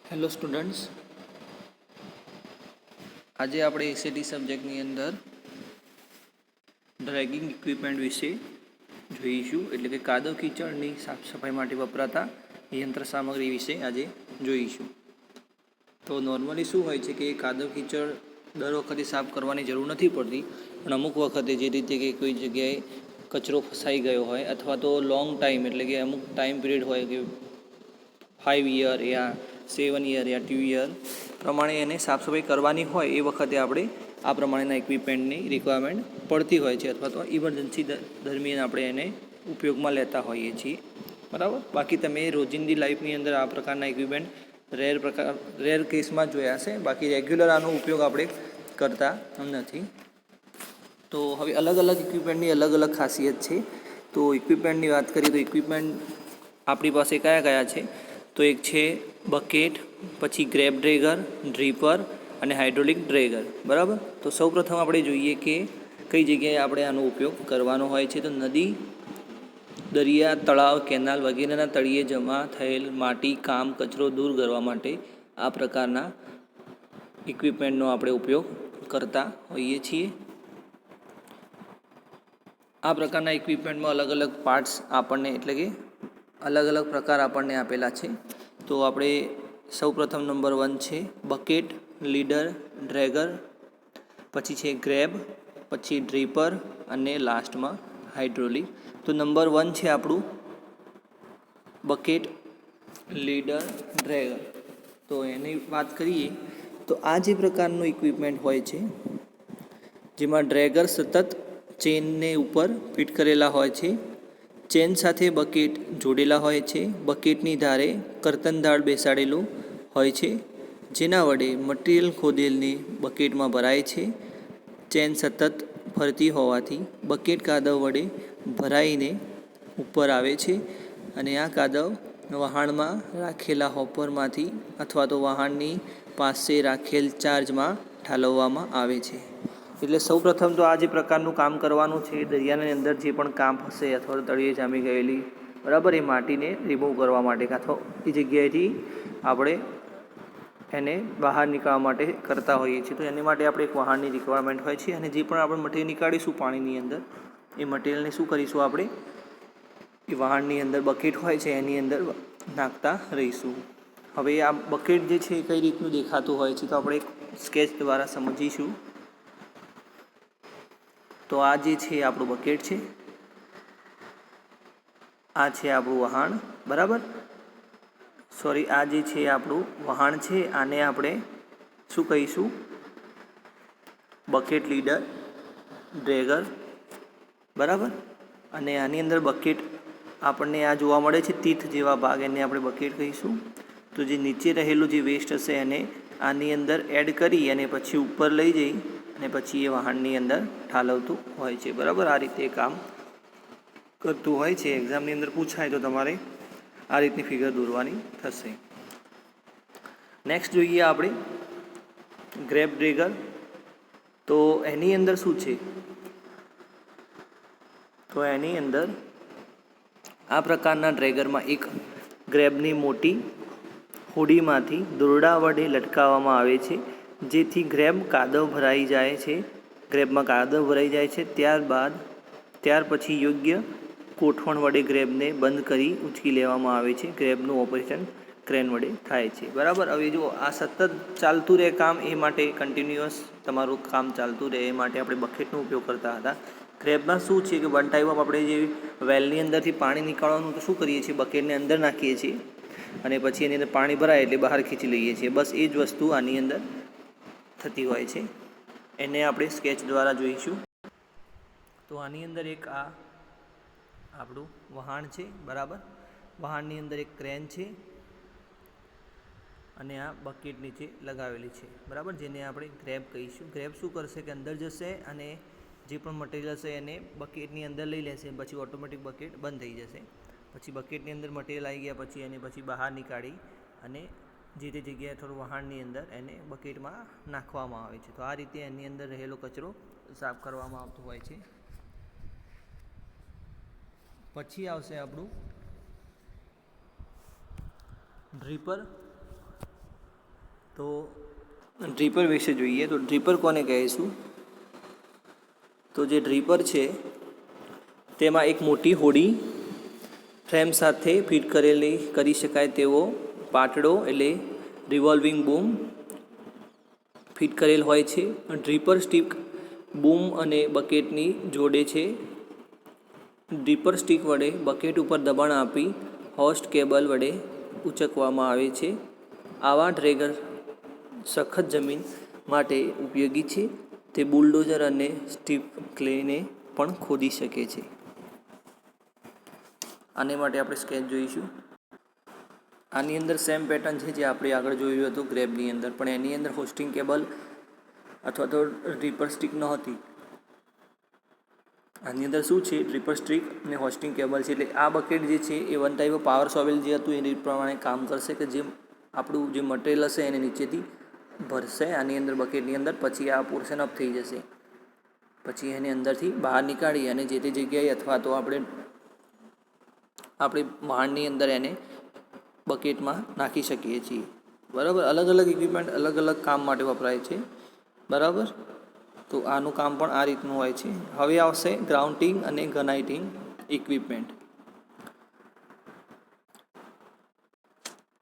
Hello students, આજે આપણે ACT સબ્જેક્ટની અંદર ડ્રેગિંગ ઇક્વિપમેન્ટ વિશે જોઈશું. એટલે કે કાદવ કીચડની સાફ સફાઈ માટે વપરાતા યંત્ર સામગ્રી વિશે આજે જોઈશું. તો નોર્મલી શું હોય છે કે કાદવ કીચડ દર વખતે સાફ કરવાની જરૂર નથી પડતી, પણ અમુક વખતે જે રીતે કે કોઈ જગ્યાએ કચરો ફસાઈ ગયો હોય અથવા તો લોંગ ટાઈમ એટલે કે અમુક ટાઈમ પિરિયડ હોય કે 5 યર યા 7 યર યા 2 યર પ્રમાણે એને સાફ સફાઈ કરવાની હોય એ વખતે આપણે આ પ્રમાણેના ઇક્વિપમેન્ટની રિક્વાયરમેન્ટ પડતી હોય છે, અથવા તો ઇમરજન્સી દરમિયાન આપણે એને ઉપયોગમાં લેતા હોઈએ છીએ. બરાબર. બાકી તમે રોજિંદી લાઈફની અંદર આ પ્રકારના ઇક્વિપમેન્ટ રેર કેસમાં જોયા હશે. બાકી રેગ્યુલર આનો ઉપયોગ આપણે કરતા નથી. તો હવે અલગ અલગ ઇક્વિપમેન્ટની અલગ અલગ ખાસિયત છે. તો ઇક્વિપમેન્ટની વાત કરીએ તો ઇક્વિપમેન્ટ આપણી પાસે કયા કયા છે? તો એક છે બકેટ, પછી ગ્રેબ ડ્રેગર, ડ્રીપર અને હાઇડ્રોલિક ડ્રેગર. બરાબર. તો સૌપ્રથમ આપણે જોઈએ કે કઈ જગ્યાએ આપણે આનો ઉપયોગ કરવાનો હોય છે. તો નદી, દરિયા, તળાવ, કેનાલ વગેરેના તળિયે જમા થયેલ માટી, કામ, કચરો દૂર કરવા માટે આ પ્રકારના ઇક્વિપમેન્ટનો આપણે ઉપયોગ કરતા હોઈએ છીએ. આ પ્રકારના ઇક્વિપમેન્ટમાં અલગ અલગ પાર્ટ્સ આપણને એટલે કે અલગ અલગ પ્રકાર આપણને આપેલા છે. તો આપણે સૌપ્રથમ નંબર 1 છે બકેટ, લીડર, ડ્રેગર, પછી છે ગ્રેબ, પછી ડ્રીપર અને લાસ્ટમાં હાઇડ્રોલિક. તો નંબર 1 છે આપણું બકેટ, લીડર, ડ્રેગર. તો એની વાત કરીએ તો આ જે પ્રકારનું ઇક્વિપમેન્ટ હોય છે જેમાં ડ્રેગર સતત ચેનને ઉપર ફિટ કરેલા હોય છે. ચેન સાથે બકેટ જોડેલા હોય છે. બકેટની ધારે કરતનદાળ બેસાડેલું હોય છે, જેના વડે મટીરિયલ ખોદેલને બકેટમાં ભરાય છે. ચેન સતત ફરતી હોવાથી બકેટ કાદવ વડે ભરાઈને ઉપર આવે છે અને આ કાદવ વહાણમાં રાખેલા હોપરમાંથી અથવા તો વહાણની પાસે રાખેલ ચાર્જમાં ઠાલવવામાં આવે છે. એટલે સૌપ્રથમ તો આ જે પ્રકારનું કામ કરવાનું છે, દરિયાની અંદર જે પણ કામ હશે અથવા તો તળિયે જામી ગયેલી બરાબર એ માટીને રિમૂવ કરવા માટે અથવા એ જગ્યાએથી આપણે એને બહાર નીકાળવા માટે કરતા હોઈએ છીએ. તો એની માટે આપણે એક વહાણની રિક્વાયરમેન્ટ હોય છે અને જે પણ આપણે મટીરિયલ નીકાળીશું પાણીની અંદર એ મટીરિયલને શું કરીશું, આપણે એ વહાણની અંદર બકેટ હોય છે એની અંદર નાખતા રહીશું. હવે આ બકેટ જે છે એ કઈ રીતનું દેખાતું હોય છે તો આપણે એક સ્કેચ દ્વારા સમજીશું. તો આ જે છે આપણું બકેટ છે, આ છે આપણું વહાણ. બરાબર. સોરી, આ જે છે આપણું વહાણ છે, આને આપણે શું કહીશું? Bucket, ladder, dredger. બરાબર. અને આની અંદર બકેટ આપણને આ જોવા મળે છે તીથ જેવા ભાગ, એને આપણે બકેટ કહીશું. તો જે નીચે રહેલું જે વેસ્ટ હશે એને આની અંદર એડ કરી અને પછી ઉપર લઈ જઈ અને પછી એ વહાણની અંદર ઠાલવતું હોય છે. બરાબર. આ રીતે કામ કરતું હોય છે. એક્ઝામની અંદર પૂછાય તો તમારે આ રીતની ફિગર દોરવાની થશે. નેક્સ્ટ જોઈએ આપણે ગ્રેબ ડ્રેગર. તો એની અંદર શું છે? તો એની અંદર આ પ્રકારના ડ્રેગરમાં એક ગ્રેબની મોટી હોડીમાંથી દોરડા વડે લટકાવવામાં આવે છે, જેથી ગ્રેબ કાદવ ભરાઈ જાય છે. ગ્રેબમાં કાદવ ભરાઈ જાય છે. ત્યાર પછી યોગ્ય કોઠવણ વડે ગ્રેબને બંધ કરી ઉંચકી લેવામાં આવે છે. ગ્રેબનું ઓપરેશન ક્રેન વડે થાય છે. બરાબર. હવે જો આ સતત ચાલતું રહે કામ, એ માટે કન્ટિન્યુઅસ તમારું કામ ચાલતું રહે એ માટે આપણે બકેટનો ઉપયોગ કરતા હતા. ગ્રેબમાં શું છે કે વન ટાઈપ ઓફ આપણે જે વેલની અંદરથી પાણી નીકાળવાનું તો શું કરીએ છીએ, બકેટને અંદર નાખીએ છીએ અને પછી એની અંદર પાણી ભરાય એટલે બહાર ખીચી લઈએ છીએ. બસ એ જ વસ્તુ આની અંદર થતી હોય છે. એને આપણે સ્કેચ દ્વારા જોઈશું. તો આની અંદર એક આ આપણું વહાણ છે. બરાબર. વહાણની અંદર એક ક્રેન છે અને આ બકેટ નીચે લગાવેલી છે. બરાબર. જેને આપણે ગ્રેબ કહીશું. ગ્રેબ શું કરશે કે અંદર જશે અને જે પણ મટીરિયલ હશે એને બકેટની અંદર લઈ લેશે. પછી ઓટોમેટિક બકેટ બંધ થઈ જશે. પછી બકેટની અંદર મટીરિયલ આવી ગયા પછી એને પછી બહાર નીકાળી અને જે તે જગ્યાએ થોડું વહાણની અંદર એને બકેટમાં નાખવામાં આવે છે. તો આ રીતે એની અંદર રહેલો કચરો સાફ કરવામાં આવતો હોય છે. પછી આવશે આપણું ડ્રીપર. તો ડ્રીપર વિશે જોઈએ તો ડ્રીપર કોને કહીશું? તો જે ડ્રીપર છે તેમાં એક મોટી હોડી ફ્રેમ સાથે ફિટ કરી શકાય તેવો પાટડો એટલે રિવોલ્વિંગ બૂમ ફિટ કરેલ હોય છે. ડ્રીપર સ્ટિક બૂમ અને બકેટની જોડે છે. ડ્રીપર સ્ટિક વડે બકેટ ઉપર દબાણ આપી હોસ્ટ કેબલ વડે ઉંચકવામાં આવે છે. આવા ડ્રેગર સખત જમીન માટે ઉપયોગી છે. તે બુલડોઝર અને સ્ટીપ ક્લેને પણ ખોદી શકે છે. આને માટે આપણે સ્કેચ જોઈશું. આની અંદર સેમ પેટર્ન છે જે આપણે આગળ જોયું હતું ગ્રેબની અંદર, પણ એની અંદર હોસ્ટિંગ કેબલ અથવા તો ડ્રીપર સ્ટિક નહોતી. આની અંદર શું છે? ડ્રીપર સ્ટિક અને હોસ્ટિંગ કેબલ છે. એટલે આ બકેટ જે છે એ વન ટાઈપ પાવર સોવેલ જે હતું એ પ્રમાણે કામ કરશે કે જે આપણું જે મટીરિયલ હશે એને નીચેથી ભરશે આની અંદર બકેટની અંદર, પછી આ પોર્શન અપ થઈ જશે, પછી એની અંદરથી બહાર નીકાળી અને જે તે જગ્યાએ અથવા તો આપણે વાહનની અંદર એને બકેટમાં નાખી શકીએ છીએ. બરાબર, અલગ અલગ ઇક્વિપમેન્ટ અલગ અલગ કામ માટે વપરાય છે. બરાબર, તો આનું કામ પણ આ રીતનું હોય છે. હવે આવશે ગ્રાઉન્ડિંગ અને ગનાઇટિંગ ઇક્વિપમેન્ટ.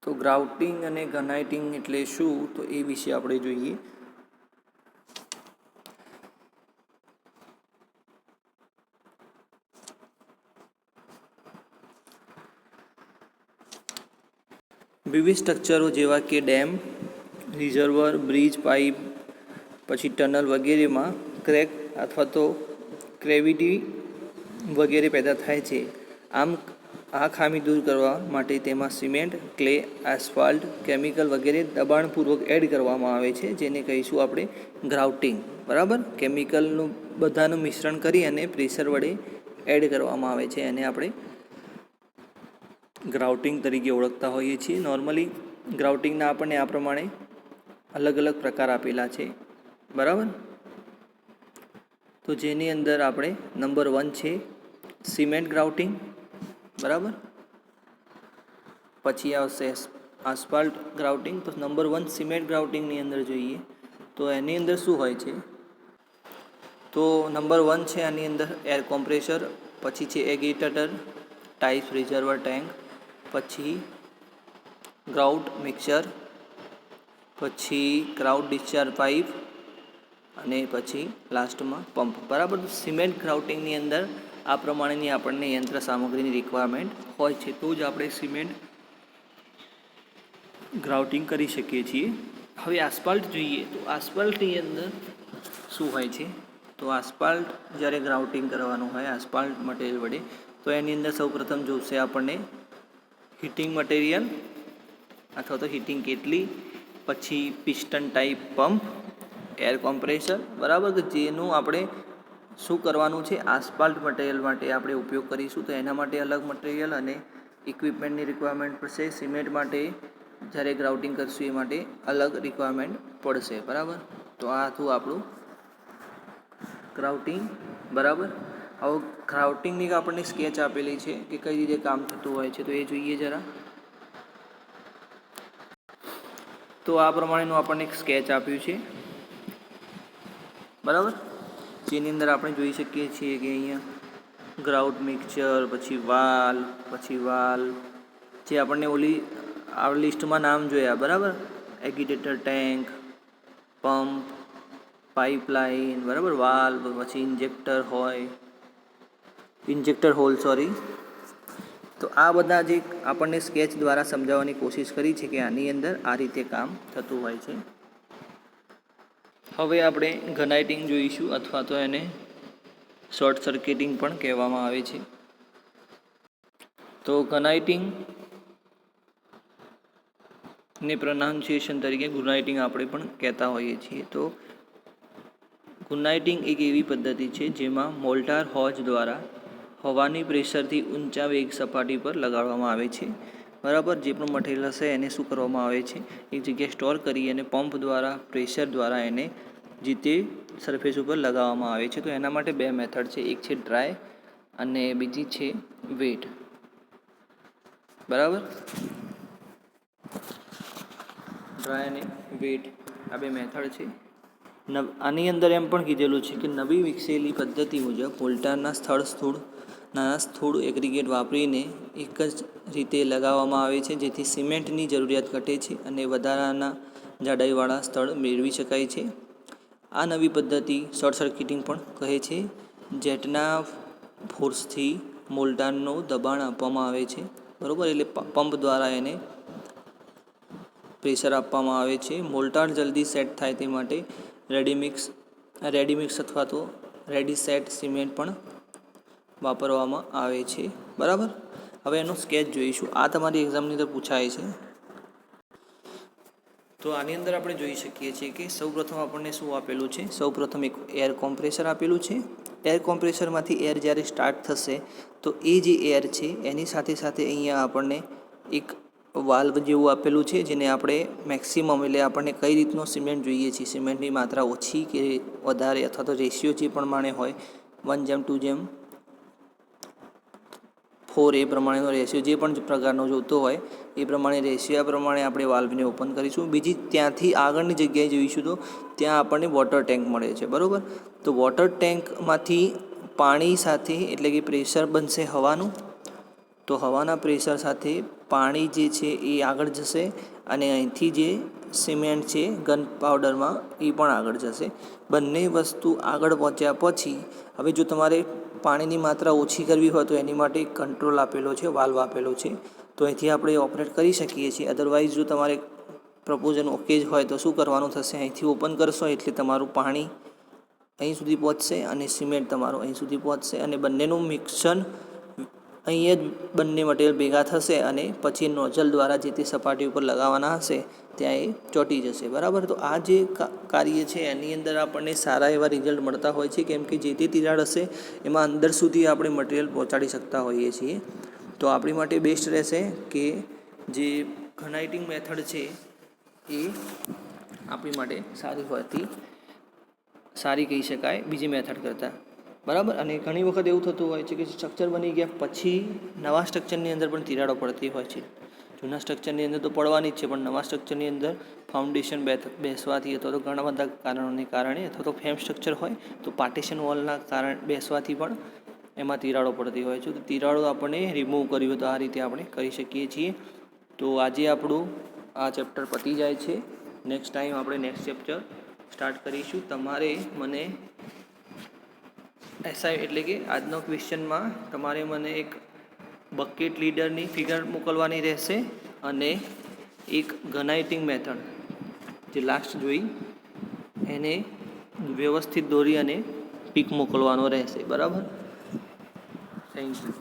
તો ગ્રાઉટિંગ અને ગનાઇટિંગ એટલે શું? તો એ વિશે આપણે જોઈએ. વિવિધ સ્ટ્રક્ચરો જેવા કે ડેમ, રિઝર્વર, બ્રિજ, પાઇપ, પછી ટનલ વગેરેમાં ક્રેક અથવા તો ક્રેવિટી વગેરે પેદા થાય છે. આમ આ ખામી દૂર કરવા માટે તેમાં સિમેન્ટ, ક્લે, આસ્ફાલ્ટ, કેમિકલ વગેરે દબાણપૂર્વક એડ કરવામાં આવે છે, જેને કહીશું આપણે ગ્રાઉટિંગ. બરાબર, કેમિકલનું બધાનું મિશ્રણ કરી અને પ્રેશર વડે એડ કરવામાં આવે છે, એને આપણે ગ્રાઉટિંગ તરીકે ઓળખતા હોઈએ છીએ. નોર્મલી ગ્રાઉટિંગના આપણને આ પ્રમાણે અલગ અલગ પ્રકાર આપેલા છે. બરાબર, તો જેની અંદર આપણે નંબર 1 છે સિમેન્ટ ગ્રાઉટિંગ. બરાબર, પછી આવશે આસ્ફાલ્ટ ગ્રાઉટિંગ. તો નંબર 1 સિમેન્ટ ગ્રાઉટિંગની અંદર જોઈએ તો એની અંદર શું હોય છે? તો નંબર 1 છે આની અંદર એર કોમ્પ્રેસર, પછી છે એગિટેટર ટાઈપ રિઝર્વર ટેન્ક, પછી ગ્રાઉટ મિક્સર, પછી ગ્રાઉટ ડિસ્ચાર્જ પાઇપ અને પછી લાસ્ટમાં પંપ. બરાબર, સિમેન્ટ ગ્રાઉટિંગની અંદર આ પ્રમાણેની આપણને યંત્ર સામગ્રીની રિક્વાયરમેન્ટ હોય છે, તો જ આપણે સિમેન્ટ ગ્રાઉટિંગ કરી શકીએ છીએ. હવે આસ્ફાલ્ટ જોઈએ તો આસ્ફાલ્ટની અંદર શું હોય છે? તો આસ્ફાલ્ટ જ્યારે ગ્રાઉટિંગ કરવાનું હોય આસ્ફાલ્ટ મટીરિયલ વડે, તો એની અંદર સૌપ્રથમ જોશે આપણને હીટિંગ મટીરિયલ અથવા તો હીટિંગ કેટલી, પછી piston type pump, air compressor. બરાબર, કે જેનું આપણે શું કરવાનું છે? આસ્ફાલ્ટ મટીરિયલ માટે આપણે ઉપયોગ કરીશું, તો એના માટે અલગ મટીરિયલ અને ઇક્વિપમેન્ટની રિક્વાયરમેન્ટ પડશે. સિમેન્ટ માટે જ્યારે ગ્રાઉટિંગ કરશું એ માટે અલગ રિક્વાયરમેન્ટ પડશે. બરાબર, તો આ હતું આપણું ગ્રાઉટિંગ. બરાબર, હવે ગ્રાઉટિંગની આપણને સ્કેચ આપેલી છે કે કઈ રીતે કામ થતું હોય છે, તો એ જોઈએ જરા. તો આ પ્રમાણેનું આપણને એક સ્કેચ આપ્યું છે. બરાબર, જેની અંદર આપણે જોઈ શકીએ છીએ કે અહીંયા ગ્રાઉટ મિક્સચર, પછી વાલ જે આપણને ઓલી આ લિસ્ટમાં નામ જોયા. બરાબર, એગિટેટર ટેન્ક, પંપ, પાઇપલાઇન, બરાબર, વાલ્વ, પછી ઇન્જેક્ટર હોલ. તો આ બધા જે આપણને સ્કેચ દ્વારા સમજાવવાની કોશિશ કરી છે કે આની અંદર આ રીતે કામ થતું હોય છે. હવે આપણે ગનાઇટિંગ જોઈશું અથવા તો એને શોર્ટ સર્કિટિંગ પણ કહેવામાં આવે છે. તો ગનાઇટિંગ ને પ્રોનાઉન્સિએશન તરીકે ગુનાઇટિંગ આપણે પણ કહેતા હોઈએ છીએ. તો ગુનાઇટિંગ એક એવી પદ્ધતિ છે જેમાં મોલ્ટાર હોજ દ્વારા હવાની પ્રેશરથી ઊંચા વેગ સપાટી પર લગાડવામાં આવે છે. બરાબર, જે પણ મટીરિયલ હશે એને શું કરવામાં આવે છે? એક જગ્યાએ સ્ટોર કરી અને પંપ દ્વારા પ્રેશર દ્વારા એને જે તે સરફેસ ઉપર લગાવવામાં આવે છે. તો એના માટે 2 મેથડ છે, એક છે ડ્રાય અને બીજી છે વેટ. બરાબર, ડ્રાય અને વેટ આ બે મેથડ છે. આની અંદર એમ પણ કીધેલું છે કે નવી વિકસેલી પદ્ધતિ મુજબ મોલ્ટારના નાના સ્થૂળ એગ્રીગેટ વાપરીને એક જ રીતે લગાવવામાં આવે છે, જેથી સિમેન્ટની જરૂરિયાત ઘટે છે અને વધારાના જાડાઈવાળા સ્થળ મેળવી શકાય છે. આ નવી પદ્ધતિ શોર્ટ સર્કિટિંગ પણ કહે છે. જેટના ફોર્સથી મોલ્ટારનું દબાણ આપવામાં આવે છે, બરાબર, એટલે પંપ દ્વારા એને પ્રેશર આપવામાં આવે છે. મોલ્ટાર જલ્દી સેટ થાય તે માટે રેડીમિક્સ અથવા તો રેડી સેટ સિમેન્ટ પણ વાપરવામાં આવે છે, બરાબર. હવે એનો સ્કેચ જોઈશું. આ તમારી એક્ઝામની અંદર પૂછાય છે. તો આની અંદર આપણે જોઈ શકીએ છીએ કે સૌપ્રથમ આપણને શું આપેલું છે. સૌપ્રથમ એક એર કોમ્પ્રેસર આપેલું છે. એર કોમ્પ્રેસરમાંથી એર જ્યારે સ્ટાર્ટ થશે તો એ જે એર છે એની સાથે સાથે અહીંયા આપણને એક વાલ્વ જેવું આપેલું છે, જેને આપણે મેક્સિમમ એટલે આપણને કઈ રીતનો સિમેન્ટ જોઈએ છે, સિમેન્ટની માત્રા ઓછી કે વધારે અથવા તો રેશિયો જે પ્રમાણે હોય 1:2:4 એ પ્રમાણેનો રેશિયો જે પણ પ્રકારનો જોતો હોય એ પ્રમાણે રેશિયા પ્રમાણે આપણે વાલ્વને ઓપન કરીશું. બીજી ત્યાંથી આગળની જગ્યાએ જોઈશું તો ત્યાં આપણને વોટર ટેન્ક મળે છે, બરાબર. તો વોટર ટેન્કમાંથી પાણી સાથે એટલે કે પ્રેશર બનશે હવાનું, તો હવાના પ્રેશર સાથે પાણી જે છે એ આગળ જશે અને અહીંથી જે સિમેન્ટ છે ગન પાવડરમાં એ પણ આગળ જશે. બંને વસ્તુ આગળ પહોંચ્યા પછી હવે જો તમારે પાણીની માત્રા ઓછી કરવી હોય તો એની માટે એક કંટ્રોલ આપેલો છે, વાલ્વ આપેલો છે, તો અહીંથી આપણે ઓપરેટ કરી શકીએ છીએ. અદરવાઇઝ જો તમારે પ્રપોઝન ઓકે જ હોય તો શું કરવાનું થશે, અહીંથી ઓપન કરશો એટલે તમારું પાણી અહીં સુધી પહોંચશે અને સિમેન્ટ તમારું અહીં સુધી પહોંચશે અને બંનેનું મિક્સન અહીંયા જ બંને મટીરિયલ ભેગા થશે અને પછી નોઝલ દ્વારા જે તે સપાટી ઉપર લગાવવાના હશે ત્યાં એ ચોંટી જશે, બરાબર. તો આ જે કાર્ય છે એની અંદર આપણને સારા એવા રિઝલ્ટ મળતા હોય છે, કેમ કે જે તે તિરાડ હશે એમાં અંદર સુધી આપણે મટીરિયલ પહોંચાડી શકતા હોઈએ છીએ. તો આપણી માટે બેસ્ટ રહેશે કે જે ઘનાઇટિંગ મેથડ છે એ આપણી માટે સારી કહી શકાય બીજી મેથડ કરતાં, બરાબર. અને ઘણી વખત એવું થતું હોય છે કે સ્ટ્રક્ચર બની ગયા પછી નવા સ્ટ્રક્ચરની અંદર પણ તિરાડો પડતી હોય છે. જૂના સ્ટ્રક્ચરની અંદર તો પડવાની જ છે, પણ નવા સ્ટ્રક્ચરની અંદર ફાઉન્ડેશન બેસવાથી અથવા તો ઘણા બધા કારણોને કારણે અથવા તો ફેમ સ્ટ્રક્ચર હોય તો પાર્ટીશન વોલના બેસવાથી પણ એમાં તિરાડો પડતી હોય છે. તો તિરાડો આપણને રિમૂવ કરવી હોય તો આ રીતે આપણે કરી શકીએ છીએ. તો આજે આપણું આ ચેપ્ટર પતી જાય છે. નેક્સ્ટ ટાઈમ આપણે નેક્સ્ટ ચેપ્ટર સ્ટાર્ટ કરીશું. તમારે મને એટલે કે આજનો ક્વેશ્ચનમાં તમારે મને એક બકેટ લીડરની ફિગર મોકલવાની રહેશે અને એક ગનાઇટિંગ મેથડ જે લાસ્ટ જોઈ એને વ્યવસ્થિત દોરી અને પીક મોકલવાનો રહેશે, બરાબર. Thank you.